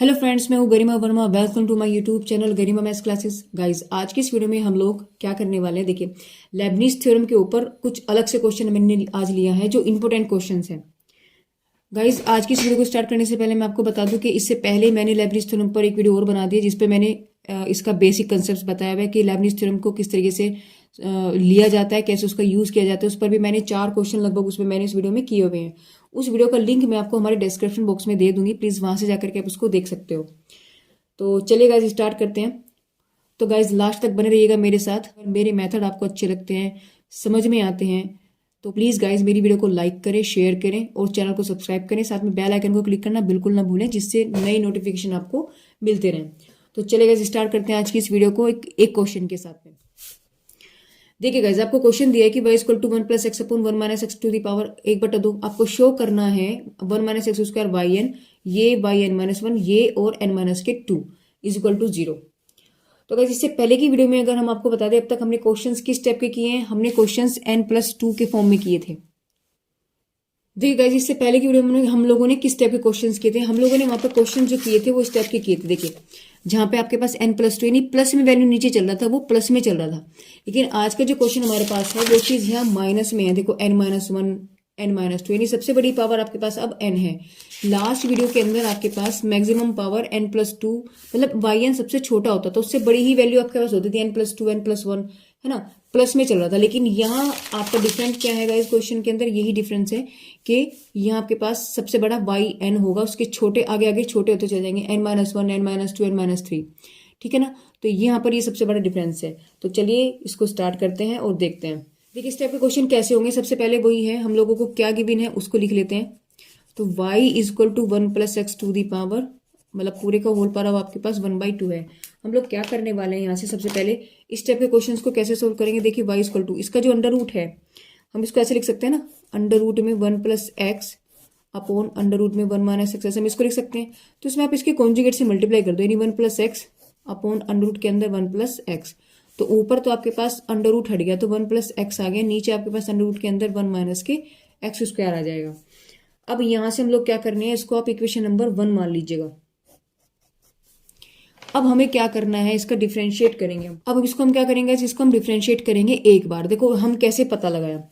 Hello friends, मैं हूँ Garima Verma. Welcome to my YouTube channel Garima maths classes. Guys, आज की इस वीडियो में हम लोग क्या करने वाले हैं, देखिए लेबनीज थ्योरम के ऊपर कुछ अलग से क्वेश्चन मैंने आज लिया है जो इंपॉर्टेंट क्वेश्चंस हैं। गाइस, आज की इस वीडियो को स्टार्ट करने से पहले मैं आपको बता दूं कि इससे पहले मैंने लेबनीज थ्योरम पर एक वीडियो और बना दी है जिसपे मैंने इसका बेसिक कंसेप्ट बताया हुआ है कि लेबनीज थ्योरम को किस तरीके से लिया जाता है, कैसे उसका यूज किया जाता है। उस पर भी मैंने 4 क्वेश्चन लगभग उसमें मैंने इस वीडियो में किए हुए हैं। उस वीडियो का लिंक मैं आपको हमारे डिस्क्रिप्शन बॉक्स में दे दूंगी, प्लीज वहां से जाकर के आप उसको देख सकते हो। तो चलिए गाइज स्टार्ट करते हैं। तो गाइज लास्ट तक बने रहिएगा मेरे साथ। अगर मेरे मेथड आपको अच्छे लगते हैं, समझ में आते हैं, तो प्लीज़ गाइज मेरी वीडियो को लाइक करें, शेयर करें और चैनल को सब्सक्राइब करें। साथ में बेल आइकन को क्लिक करना बिल्कुल ना भूलें, जिससे नई नोटिफिकेशन आपको मिलते रहें। तो चलिए गाइज स्टार्ट करते हैं आज की इस वीडियो को एक क्वेश्चन के साथ में। देखिए गाइज, आपको क्वेश्चन दिया है कि y equal to 1 plus x upon 1 minus x to the power 1/2। आपको शो करना है 1 minus x square y n, ये वाई एन माइनस 1, ये और एन माइनस के 2 इज इक्वल टू 0। तो गाइज इससे पहले की वीडियो में अगर हम आपको बता दें, अब तक हमने क्वेश्चंस किस टाइप के किए हैं, हमने क्वेश्चंस n+2 के फॉर्म में किए थे। देखिए गाइज, इससे पहले की वीडियो में हम लोगों ने किस टाइप के क्वेश्चंस किए थे, हम लोगों ने वहां पर क्वेश्चन जो किए थे वो इस टाइप के किए थे। देखिए, जहां पे आपके पास n+2 यानी प्लस में वैल्यू नीचे चल रहा था, वो प्लस में चल रहा था। लेकिन आज का जो क्वेश्चन हमारे पास है वो चीज यहाँ माइनस में है। देखो n-1 n-2 यानी सबसे बड़ी पावर आपके पास अब n है। लास्ट वीडियो के अंदर आपके पास मैक्सिमम पावर n+2 मतलब वाई एन सबसे छोटा होता था, उससे बड़ी ही वैल्यू आपके पास होती थी n+2 n+1, है ना, प्लस में चल रहा था। लेकिन यहाँ आपका डिफरेंट क्या है इस क्वेश्चन के अंदर, यही डिफरेंस है कि यहाँ आपके पास सबसे बड़ा वाई एन होगा, उसके छोटे आगे आगे छोटे होते चले जाएंगे, n-1 n-2 n-3, ठीक है ना। तो यहाँ पर ये सबसे बड़ा डिफरेंस है। तो चलिए इसको स्टार्ट करते हैं और देखते हैं। देखिए इस टाइप के क्वेश्चन कैसे होंगे, सबसे पहले वही है, हम लोगों को क्या गिवन है उसको लिख लेते हैं। तो y is equal to 1 plus x to the power, मतलब पूरे का होल पावर आपके पास 1/2 है। हम लोग क्या करने वाले हैं यहाँ से, सबसे पहले इस टाइप के क्वेश्चंस को कैसे सोल्व करेंगे। देखिए y इक्वल टू इसका जो अंडर रूट है, हम इसको ऐसे लिख सकते हैं ना, अंडर रूट में 1 plus x upon under root में 1 माइनस एक्स, ऐसे हम इसको लिख सकते हैं। तो इसमें आप इसके कॉन्जुगेट से मल्टीप्लाई कर दो, यानी 1 plus x upon under root के अंदर 1 प्लस एक्स। तो ऊपर तो आपके पास अंडर रूट हट गया तो 1 प्लस एक्स आ गया, नीचे आपके पास अंडर रूट के अंदर 1 माइनस के एक्स स्क्वायर आ जाएगा। अब यहां से हम लोग क्या करने हैं, इसको आप इक्वेशन नंबर 1 मान लीजिएगा। अब हमें क्या करना है, इसका डिफरेंशिएट करेंगे। अब इसको हम क्या करेंगे, इसको हम डिफरेंशिएट करेंगे एक बार। देखो हम कैसे पता लगाया,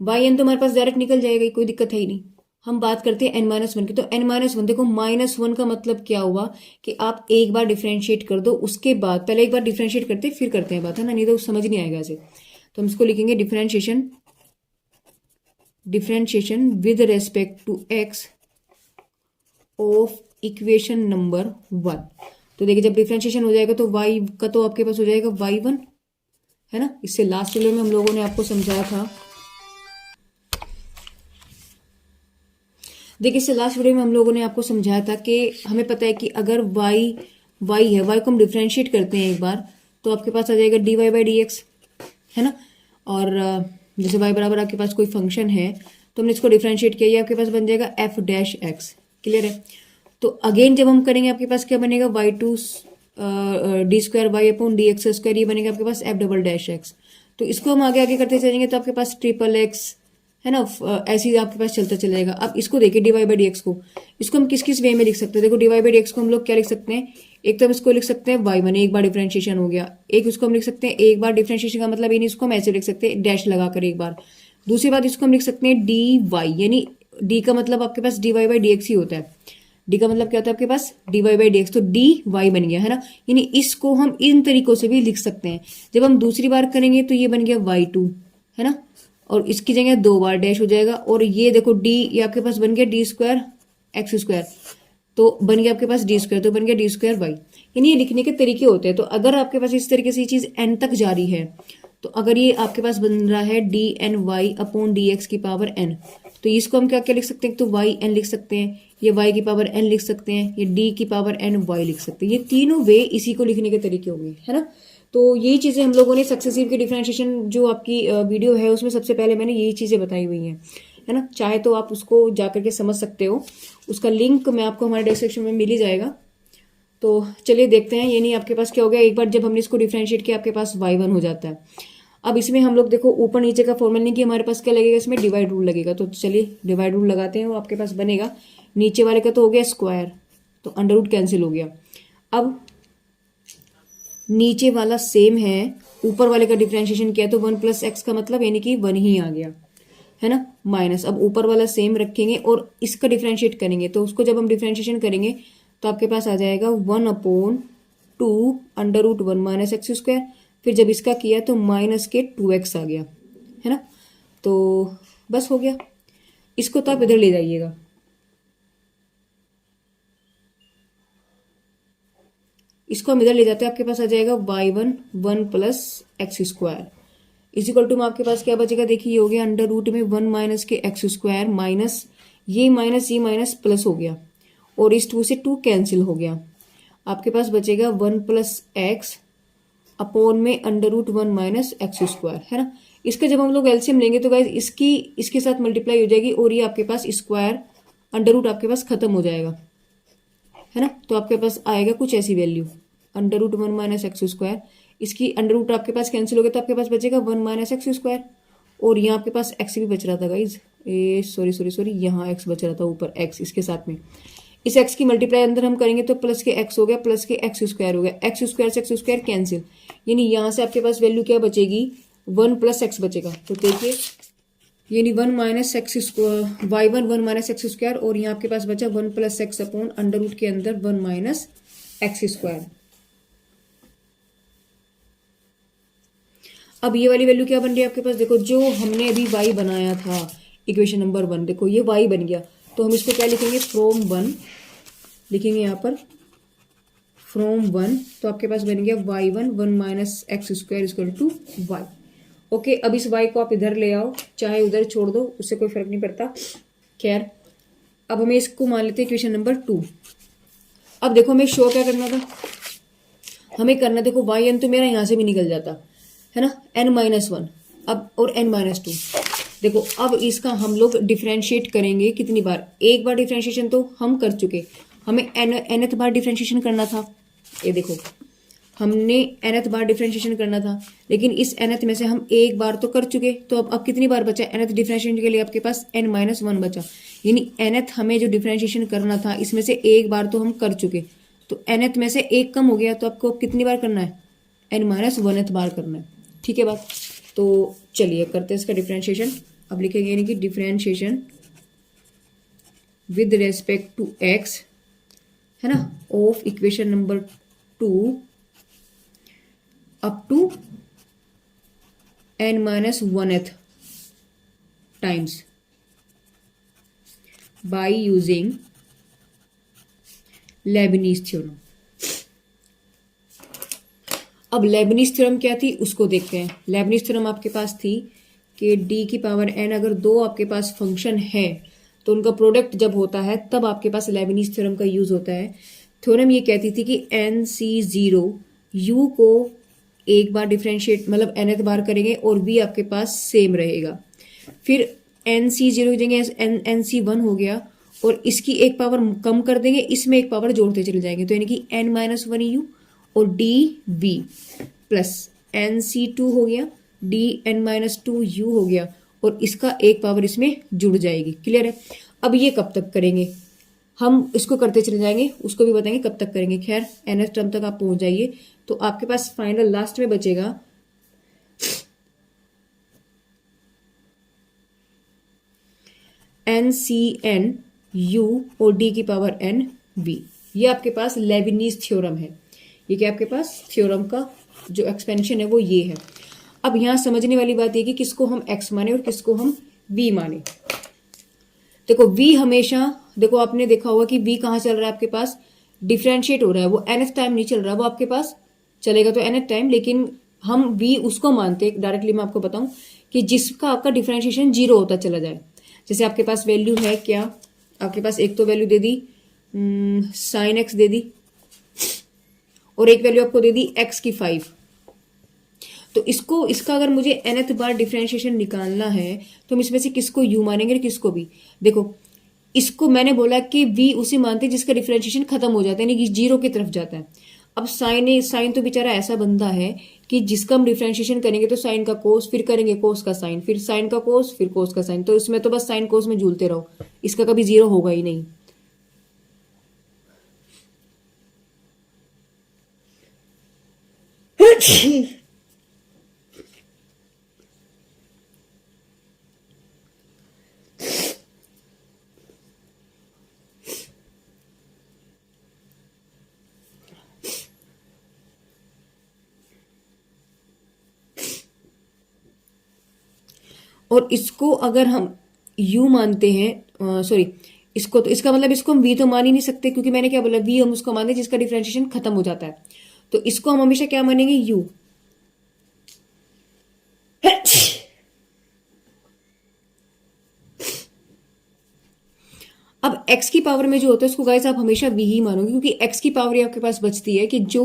वाई एन तो हमारे पास डायरेक्ट निकल जाएगा, कोई दिक्कत है ही नहीं। हम बात करते हैं n-1 की। तो n-1 देखो, -1 का मतलब क्या हुआ कि आप एक बार डिफरेंशिएट कर दो, उसके बाद पहले एक बार डिफरेंशिएट करते फिर करते हैं बात, है ना, नहीं तो समझ नहीं आएगा ऐसे। तो हम इसको लिखेंगे differentiation with respect to x of equation number 1। तो देखिए जब डिफरेंशिएशन हो जाएगा तो y का तो आपके पास हो जाएगा y1, है ना। इससे लास्ट वीडियो में हम लोगों ने आपको समझाया था, देखिए इससे लास्ट वीडियो में हम लोगों ने आपको समझाया था कि हमें पता है कि अगर y है, y को हम डिफरेंशिएट करते हैं एक बार, तो आपके पास आ जाएगा dy/dx, है ना। और जैसे y बराबर आपके पास कोई फंक्शन है तो हमने इसको डिफरेंशिएट किया, ये आपके पास बन जाएगा f'(x), क्लियर है। तो अगेन जब हम करेंगे आपके पास क्या बनेगा, y2 d2y/dx², ये बनेगा आपके पास f'(x). तो इसको हम आगे आगे करते चलेंगे तो आपके पास XXX, है ना, ऐसे ही आपके पास चलता चलेगा। अब इसको देखिए dy/dx को, इसको हम किस किस वे में लिख सकते हैं। देखो dy/dx को हम लोग क्या लिख सकते हैं, एक तो हम इसको लिख सकते हैं y1, एक बार डिफरेंशिएशन हो गया। एक इसको हम लिख सकते हैं एक बार डिफरेंशिएशन का मतलब, यानी इसको हम ऐसे लिख सकते हैं डैश लगाकर एक बार। दूसरी बात, इसको हम लिख सकते हैं dy, यानी d का मतलब आपके पास dy/dx ही होता है। d का मतलब क्या होता है आपके पास, dy/dx, तो dy बन गया, है ना। यानी इसको हम इन तरीकों से भी लिख सकते हैं। जब हम दूसरी बार करेंगे तो ये बन गया y2, है ना, और इसकी जगह 2 बार डैश हो जाएगा। और ये देखो d, ये आपके पास बन गया d²x², तो बन गया आपके पास d², तो बन गया d²y। यानी ये लिखने के तरीके होते हैं। तो अगर आपके पास इस तरीके से ये चीज n तक जा रही है, तो अगर ये आपके पास बन रहा है dny/dx⁻n, तो इसको हम क्या क्या लिख सकते हैं, तो yn लिख सकते हैं, ये y की पावर n लिख सकते हैं, ये d की पावर n y लिख सकते हैं। ये तीनों वे इसी को लिखने के तरीके होंगे, है ना। तो यही चीजें हम लोगों ने सक्सेसिव की डिफरेंशिएशन जो आपकी वीडियो है उसमें सबसे पहले मैंने यही चीजें बताई हुई हैं, है ना। चाहे तो आप उसको जाकर के समझ सकते हो, उसका लिंक मैं आपको हमारे डिस्क्रिप्शन में मिल ही जाएगा। तो चलिए देखते हैं। ये नहीं आपके पास क्या हो गया, एक बार जब हमने इसको डिफरेंशिएट किया आपके पास y1 हो जाता है। अब इसमें हम लोग देखो ऊपर नीचे का फॉर्मूला नहीं कि हमारे पास क्या लगेगा, इसमें डिवाइड रूल लगेगा। तो चलिए डिवाइड रूल लगाते हैं, वो आपके पास बनेगा, नीचे वाले का तो हो गया स्क्वायर, तो अंडर रूट कैंसिल हो गया। अब नीचे वाला सेम है, ऊपर वाले का डिफ्रेंशिएशन किया तो 1 प्लस एक्स का मतलब यानी कि 1 ही आ गया, है ना, माइनस। अब ऊपर वाला सेम रखेंगे और इसका डिफ्रेंशिएट करेंगे, तो उसको जब हम डिफ्रेंशिएशन करेंगे तो आपके पास आ जाएगा 1/2 under root 1 minus x square. फिर जब इसका किया तो माइनस के 2x आ गया, है ना। तो बस हो गया, इसको तो आप इधर ले जाइएगा। इसको हम इधर ले जाते हैं, आपके पास आ जाएगा y1 1 plus x square is equal to में आपके पास क्या बचेगा, देखिए ये हो गया अंडर रूट में 1 माइनस के एक्स स्क्वायर माइनस ये माइनस प्लस हो गया और इस 2 से 2 कैंसिल हो गया। आपके पास बचेगा 1 प्लस एक्स अपॉन में under root 1 minus x square, है ना। इसका जब हम लोग एलसीएम लेंगे तो गाइस इसकी इसके साथ मल्टीप्लाई हो जाएगी और ये आपके पास स्क्वायर अंडर रूट आपके पास खत्म हो जाएगा, है ना। तो आपके पास आएगा कुछ ऐसी value under root 1 minus x square, इसकी अंडर रूट आपके पास कैंसिल हो गया तो आपके पास बचेगा 1 माइनस एक्स स्क्वायर और यहाँ आपके पास एक्स भी बच रहा था गाइज, सॉरी यहाँ एक्स बच रहा था ऊपर, एक्स इसके साथ में। इस एक्स की मल्टीप्लाई अंदर हम करेंगे तो प्लस के एक्स हो गया, प्लस के एक्स स्क्वायर हो गया, एक्स स्क्वायर से एक्स स्क्वायर कैंसिल, यानी यहाँ से आपके पास वैल्यू क्या बचेगी 1 प्लस एक्स बचेगा। तो देखिए यानी 1 minus x square y1 1 minus x square और यहाँ आपके पास बचा 1 plus x upon under root के अंदर 1 माइनस एक्स स्क्वायर। अब ये वाली वैल्यू क्या बन रही है आपके पास, देखो जो हमने अभी y बनाया था इक्वेशन नंबर 1, देखो ये y बन गया, तो हम इसको क्या लिखेंगे फ्रॉम 1 लिखेंगे यहाँ पर फ्रॉम 1, तो आपके पास बन गया y1 1 minus x square equal to y। Okay, अब इस y को आप इधर ले आओ, चाहे उधर छोड़ दो, उससे कोई फर्क नहीं पड़ता। खैर अब हमें इसको मान लेते हैं इक्वेशन नंबर 2। अब देखो हमें शो क्या करना था, हमें करना, देखो y n तो मेरा यहाँ से भी निकल जाता, है ना, n-1 अब और n-2। देखो अब इसका हम लोग डिफ्रेंशिएट करेंगे कितनी बार, एक बार डिफ्रेंशिएशन तो हम कर चुके, हमें nth बार डिफ्रेंशिएशन करना था। ये देखो हमने nth बार डिफ्रेंशिएशन करना था, लेकिन इस nth में से हम एक बार तो कर चुके, तो अब कितनी बार बचा nth डिफ्रेंशिएशन के लिए आपके पास n-1 बचा, यानी nth हमें जो डिफ्रेंशिएशन करना था इसमें से एक बार तो हम कर चुके, तो nth में से एक कम हो गया, तो आपको कितनी बार करना है n-1th बार करना है, ठीक है बात। तो चलिए करते हैं इसका डिफ्रेंशिएशन। अब लिखेंगे यानी कि differentiation with respect to x, है ना, of equation number 2 up to n-1th times by using Leibniz theorem. अब लेबनीज थ्योरम क्या थी उसको देखते हैं। लेबनीज थ्योरम आपके पास थी कि d की पावर n अगर दो आपके पास फंक्शन है तो उनका प्रोडक्ट जब होता है तब आपके पास लेबनीज थ्योरम का यूज होता है। थ्योरम ये कहती थी कि nc0 u को एक बार डिफ्रेंशिएट मतलब nth बार करेंगे और v आपके पास सेम रहेगा, फिर nc0 की जगह nc1 हो गया और इसकी एक पावर कम कर देंगे, इसमें एक पावर जोड़ते चले जाएंगे, तो यानी कि n-1u और dv प्लस nc2 हो गया dn-2u हो गया और इसका एक पावर इसमें जुड़ जाएगी। क्लियर है। अब ये कब तक करेंगे, हम इसको करते चले जाएंगे, उसको भी बताएंगे कब तक करेंगे। खैर nth टर्म तक आप पहुंच जाइए, तो आपके पास फाइनल लास्ट में बचेगा ncnu और d की पावर nv। ये आपके पास लेबनीज थ्योरम है। ये क्या आपके पास थ्योरम का जो एक्सपेंशन है वो ये है। अब यहाँ समझने वाली बात ये कि किसको हम x माने और किसको हम v माने। देखो v हमेशा, देखो आपने देखा होगा कि v कहाँ चल रहा है आपके पास, डिफ्रेंशिएट हो रहा है, वो nth टाइम नहीं चल रहा, वो आपके पास चलेगा तो nth टाइम, लेकिन हम v उसको मानते डायरेक्टली। मैं आपको बताऊं कि जिसका आपका डिफ्रेंशिएशन 0 होता चला जाए। जैसे आपके पास वैल्यू है क्या, आपके पास एक तो वैल्यू दे दी sin x दे दी और एक वैल्यू आपको दे दी x की 5, तो इसका अगर मुझे nth बार डिफरेंशिएशन निकालना है तो हम इसमें से किसको u मानेंगे और किसको v। देखो इसको मैंने बोला कि v उसे मानते हैं जिसका डिफरेंशिएशन खत्म हो जाता है, यानी कि 0 की तरफ जाता है। अब साइन तो बेचारा ऐसा बंदा है कि जिसका हम डिफरेंशिएशन करेंगे तो साइन का कोस, फिर करेंगे कोस का साइन, फिर साइन का कोस, फिर कोस का साइन, तो इसमें तो बस साइन कोस में झूलते रहो, इसका कभी 0 होगा ही नहीं। और इसको अगर हम u मानते हैं, सॉरी, इसको तो इसका मतलब इसको हम v तो मान ही नहीं सकते, क्योंकि मैंने क्या बोला, v हम उसको मानते हैं जिसका डिफरेंशिएशन खत्म हो जाता है। तो इसको हम हमेशा क्या मानेंगे, u। अब x की पावर में जो होता है उसको गाइस आप हमेशा v ही मानोगे, क्योंकि x की पावर आपके पास बचती है कि जो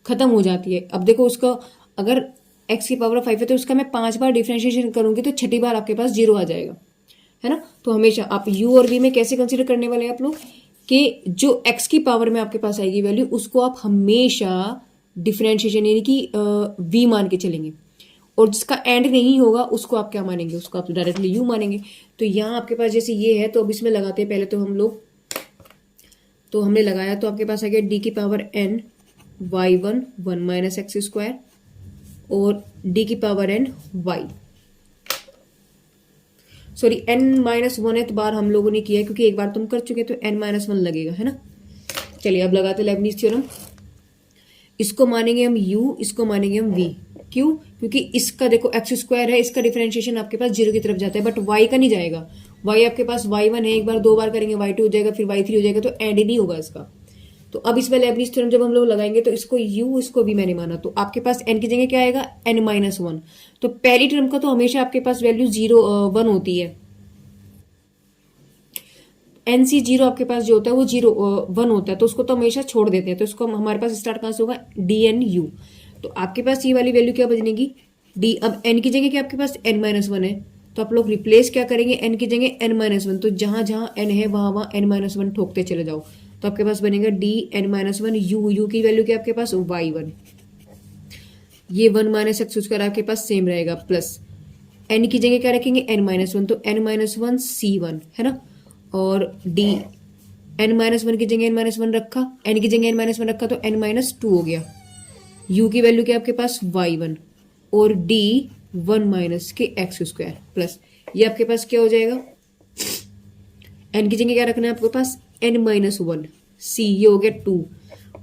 खत्म हो जाती है। अब देखो उसका, अगर x की पावर 5 है तो उसका मैं 5 बार डिफरेंशिएशन करूंगी तो छठी बार आपके पास 0 आ जाएगा, है ना। तो हमेशा आप u और v में कैसे कंसीडर करने वाले हैं आप लोग, कि जो x की पावर में आपके पास आएगी वैल्यू, उसको आप हमेशा डिफरेंशिएशन यानी कि v मान के चलेंगे, और जिसका एंड नहीं होगा उसको आप क्या मानेंगे, उसको आप डायरेक्टली u मानेंगे। तो यहाँ आपके पास जैसे ये है, तो अब इसमें लगाते हैं पहले तो हम लोग, तो हमने लगाया तो आपके पास आ गया d की power n y1 1 minus x square, और d की power n y, sorry n minus 1th बार हम लोगों ने किया है, क्योंकि एक बार तुम कर चुके तो n माइनस 1 लगेगा, है ना। चलिए अब लगाते हैं लेबनीज थ्योरम। इसको मानेंगे हम u, इसको मानेंगे हम v। क्यों? क्योंकि इसका देखो एक्स स्क्वायर है, इसका डिफरेंशिएशन आपके पास 0 की तरफ जाता है, बट y का नहीं जाएगा। y आपके पास y1 है, एक बार 2 बार करेंगे y2 हो जाएगा, फिर y3 हो जाएगा, तो एंड ही नहीं होगा इसका। तो अब इसमें लेबनीज थ्योरम जब हम लोग लगाएंगे तो इसको u, इसको v मैंने माना, तो आपके पास n की जगह क्या आएगा, n माइनस 1। तो पहली टर्म का तो हमेशा आपके पास वैल्यू 1 होती है, NC 0 आपके पास जो होता है वो 1 होता है, तो उसको तो हमेशा छोड़ देते हैं। तो इसको हमारे पास स्टार्ट कहाँ से होगा, DNU। तो आपके पास ये वाली वैल्यू क्या बचेगी, D। अब n की जगह क्या आपके पास n माइनस 1 है, तो आप लोग रिप्लेस क्या करेंगे, n की जगह n माइनस 1, तो जहां जहां n है वहां वहां n माइनस 1 ठोकते चले जाओ, तो आपके पास बनेगा DN माइनस 1 U की वैल्यू क्या आपके पास y1, ये 1 माइनस एक्स स्क्वायर आपके पास सेम रहेगा, प्लस n की जगह क्या रखेंगे n माइनस 1, तो n माइनस 1 C1, है ना। और d n माइनस 1 की जगह n माइनस 1 रखा, n की जगह n माइनस 1 रखा तो n माइनस 2 हो गया। u की वैल्यू क्या आपके पास y1, और d 1 माइनस के एक्स स्क्वायर, प्लस ये आपके पास क्या हो जाएगा, n की जगह क्या रखना है आपके पास n माइनस 1 c, ये हो गया 2,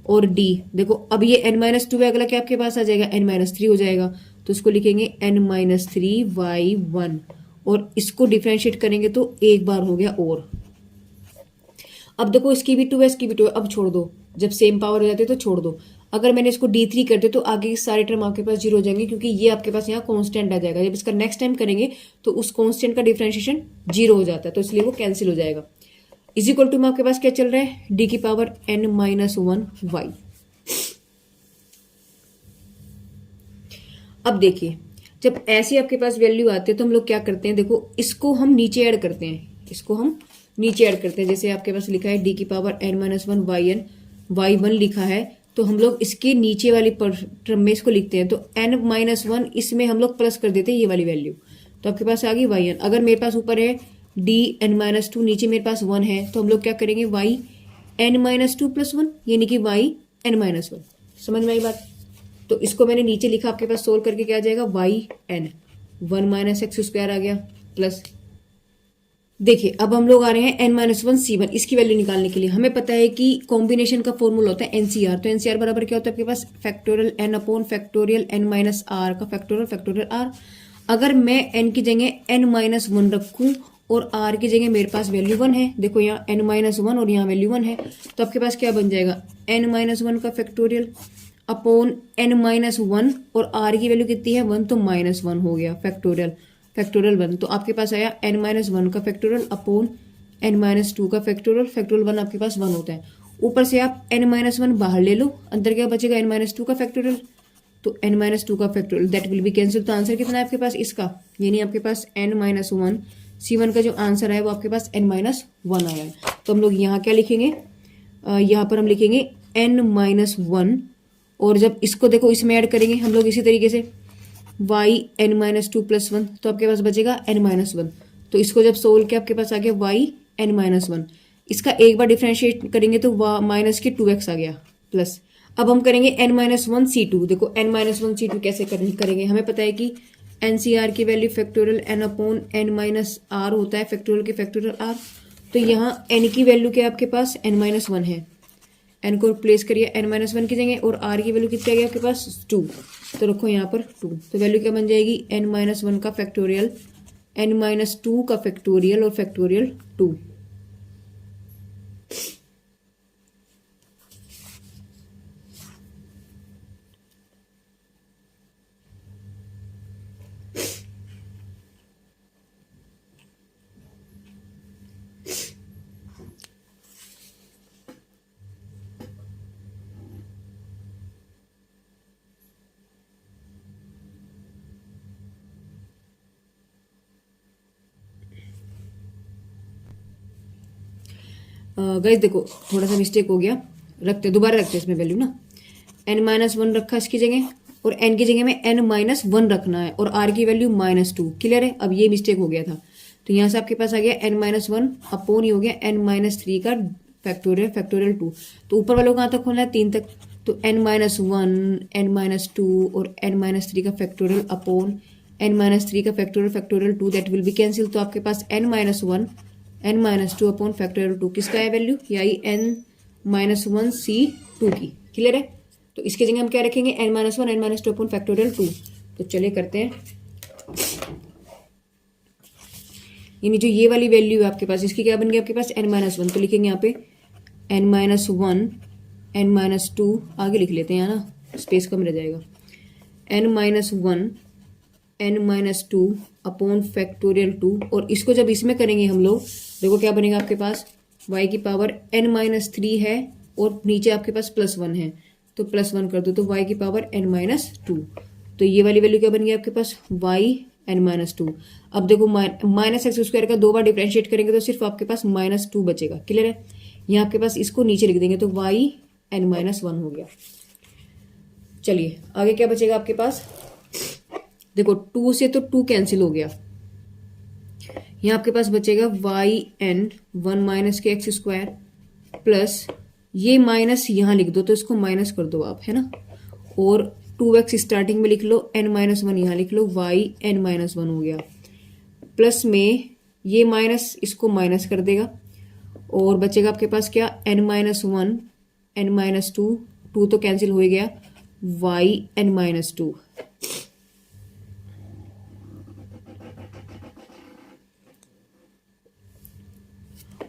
और d देखो अब ये n माइनस 2 है, अगला क्या आपके पास आ जाएगा n माइनस 3 हो जाएगा, तो इसको लिखेंगे n माइनस 3 y1, और इसको डिफरेंशिएट करेंगे तो एक बार हो गया और। अब देखो इसकी भी 2 है, इसकी भी 2 है, अब छोड़ दो, जब सेम पावर हो जाती है तो छोड़ दो। अगर मैंने इसको D3 कर दे तो आगे की सारे टर्म आपके पास 0 हो जाएंगे, क्योंकि ये आपके पास यहाँ कांस्टेंट आ जाएगा। जब इसका नेक्स्ट टाइम करेंगे तो उस कांस्टेंट का डिफरेंशिएशन 0 हो जाता है, तो इसलिए वो कैंसिल हो जाएगा। इज इक्वल टू में आपके पास क्या चल रहा है, d की पावर n माइनस 1 y। अब देखिए जब ऐसी आपके पास वैल्यू आती है तो हम लोग क्या करते हैं, देखो इसको हम नीचे ऐड करते हैं, इसको हम नीचे ऐड करते हैं। जैसे आपके पास लिखा है d की power n minus 1 y n, y1 लिखा है, तो हम लोग इसके नीचे वाली टर्म में इसको लिखते हैं, तो n माइनस 1 इसमें हम लोग प्लस कर देते हैं ये वाली वैल्यू, तो आपके पास आ गई y n। अगर मेरे पास ऊपर है d n माइनस 2, नीचे मेरे पास 1 है, तो हम लोग क्या करेंगे y n माइनस 2 प्लस 1, यानी कि y n माइनस 1। समझ में आई बात। तो इसको मैंने नीचे लिखा, आपके पास सोल्व करके क्या आ जाएगा y n 1 minus x square आ गया, प्लस देखिए अब हम लोग आ रहे हैं n माइनस 1 C1। इसकी वैल्यू निकालने के लिए हमें पता है कि कॉम्बिनेशन का फॉर्मूला होता है NCR, तो NCR बराबर क्या होता है आपके पास factorial n upon factorial n minus r का फैक्टोरियल फैक्टोरियल r। अगर मैं n की जगह n माइनस 1 रखूं और r की जगह मेरे पास वैल्यू 1 है, देखो यहाँ n माइनस 1 और यहाँ वैल्यू 1 है, तो आपके पास क्या बन जाएगा n माइनस 1 का फैक्टोरियल अपॉन n माइनस 1, और r की वैल्यू कितनी है 1, तो माइनस 1 हो गया फैक्टोरियल फैक्टोरियल 1। तो आपके पास आया n माइनस 1 का फैक्टोरियल अपॉन n माइनस 2 का फैक्टोरियल, फैक्टोरियल 1 आपके पास 1 होता है। ऊपर से आप n माइनस 1 बाहर ले लो, अंदर क्या बचेगा n माइनस 2 का फैक्टोरियल, तो n माइनस 2 का factorial that will be cancel. तो आंसर कितना है आपके पास इसका, यानी आपके पास n माइनस 1 C1 का जो आंसर है वो आपके पास n माइनस 1 आया है। तो हम लोग यहाँ क्या लिखेंगे, यहाँ पर हम लिखेंगे n माइनस 1, और जब इसको देखो इसमें ऐड करेंगे हम लोग इसी तरीके से y n माइनस 2 प्लस 1, तो आपके पास बचेगा n माइनस 1। तो इसको जब सोल्व किया आपके पास आ गया y n माइनस 1, इसका एक बार डिफ्रेंशिएट करेंगे तो माइनस के 2x आ गया, प्लस अब हम करेंगे n-1c2। देखो n-1c2 कैसे करेंगे, हमें पता है कि NCR की वैल्यू फैक्टोरियल n/n-r होता है, फैक्टोरियल के फैक्टोरियल r। तो यहाँ n की वैल्यू क्या है आपके पास, n-1 है। n को रिप्लेस करिए n-1 की जगह, और r की वैल्यू कितनी आ गई आपके पास 2। तो रखो यहाँ पर 2, तो वैल्यू क्या बन जाएगी, n-1 का फैक्टोरियल, n-2 का फैक्टोरियल और फैक्टोरियल 2। गाइस देखो थोड़ा सा मिस्टेक हो गया, दोबारा रखते हैं इसमें वैल्यू ना, n-1 रखा इसकी जगह, और n की जगह में n-1 रखना है, और r की वैल्यू -2। क्लियर है, अब ये मिस्टेक हो गया था। तो यहाँ से आपके पास आ गया n-1 अपॉन, ही हो गया n-3 का फैक्टोरियल, फैक्टोरियल 2। तो ऊपर वालों कहाँ तक खोलना है, 3 तक। तो n-1, n-2 और n-3 का फैक्टोरियल अपॉन n-3 का factorial, factorial 2, that will be cancel. तो आपके पास n-1 n-2 अपॉन फैक्टोरियल 2 किसका है वैल्यू, यही n-1c2 की। क्लियर है, तो इसकी जगह हम क्या रखेंगे, n-1 n-2 अपॉन फैक्टोरियल 2। तो चलिए करते हैं, यानी जो ये वाली वैल्यू है आपके पास, इसकी क्या बन गई आपके पास n-1। तो लिखेंगे यहाँ पे n-1 n-2, आगे लिख लेते हैं यहाँ ना, स्पेस कम रह जाएगा, n-1 n-2 अपॉन फैक्टोरियल 2। और इसको जब इसमें करेंगे हम लोग, देखो क्या बनेगा आपके पास, y की पावर n-3 है और नीचे आपके पास +1 है, तो +1 कर दो, तो y की पावर n-2। तो ये वाली वैल्यू क्या बन गई आपके पास, y n-2। अब देखो -x² का 2 बार डिफरेंशिएट करेंगे तो सिर्फ आपके पास -2 बचेगा। क्लियर है, यहाँ आपके पास इसको नीचे लिख देंगे, तो y n-1 हो गया। चलिए आगे क्या बचेगा आपके पास, देखो 2 से तो 2 कैंसिल हो गया, यहाँ आपके पास बचेगा yn1 - x² प्लस ये माइनस यहाँ लिख दो, तो इसको माइनस कर दो आप, है ना, और 2x स्टार्टिंग में लिख लो, n-1 यहाँ लिख लो, yn-1 हो गया। प्लस में ये माइनस इसको माइनस कर देगा, और बचेगा आपके पास क्या, n-1 n-2, 2 तो कैंसिल हो गया, yn-2।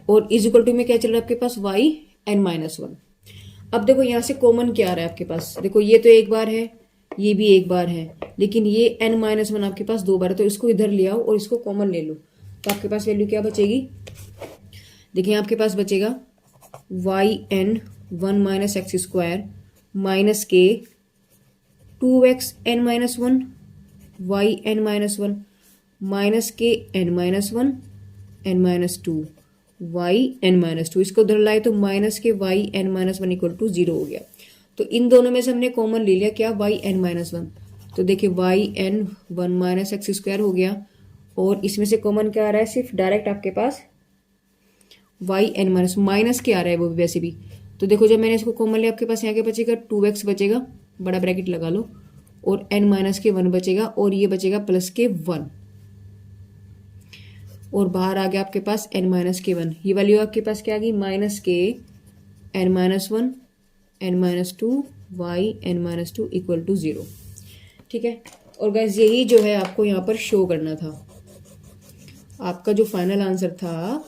और इज इक्वल टू में क्या चल रहा है आपके पास, yn-1। अब देखो यहाँ से कॉमन क्या आ रहा है आपके पास, देखो ये तो एक बार है, ये भी एक बार है, लेकिन ये n-1 आपके पास 2 बार है, तो इसको इधर ले आओ और इसको कॉमन ले लो। तो आपके पास वैल्यू क्या बचेगी, देखिए आपके पास बचेगा yn1 - x² माइनस के 2x n-1 yn-1 माइनस के n-1 n-2 yn-2, इसको उधर लाए तो माइनस के yn-1 इक्वल टू 0 हो गया। तो इन दोनों में से हमने कॉमन ले लिया क्या, yn-1। तो देखिए yn1 - x² हो गया, और इसमें से कॉमन क्या आ रहा है, सिर्फ डायरेक्ट आपके पास yn- माइनस के आ रहा है वो भी वैसे भी। तो देखो जब मैंने इसको कॉमन लिया, आपके पास यहाँ क्या बचेगा, 2x बचेगा, बड़ा ब्रैकेट लगा लो, और n-1 बचेगा, और ये बचेगा +1, और बाहर आ गया आपके पास n-1। ये वैल्यू आपके पास क्या आ गई, -n-1 n-2 yn-2 equal to 0। ठीक है, और गाइस यही जो है आपको यहाँ पर शो करना था, आपका जो फाइनल आंसर था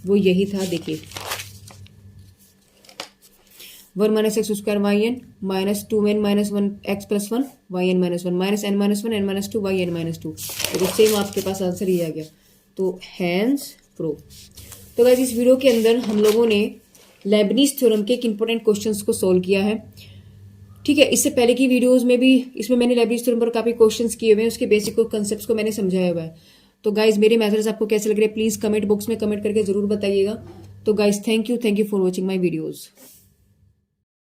वो यही था। देखिए 1 - x² yn -2n - 1 x + 1 yn -1 -n-1 n-2 yn-2। तो सेम आपके पास आंसर ही आ गया, तो हैंस प्रूव। तो गाइस इस वीडियो के अंदर हम लोगों ने लेबनीज थ्योरम के एक इंपॉर्टेंट क्वेश्चंस को सॉल्व किया है। ठीक है, इससे पहले की वीडियोस में भी इसमें मैंने लेबनीज थ्योरम पर काफी क्वेश्चंस किए हुए हैं, उसके बेसिक कॉन्सेप्ट्स को मैंने समझाया हुआ है। तो गाइस मेरे मेथड्स आपको कैसे लग रहे हैं, प्लीज कमेंट बॉक्स में कमेंट करके जरूर बताइएगा। तो guys thank you for watching my videos.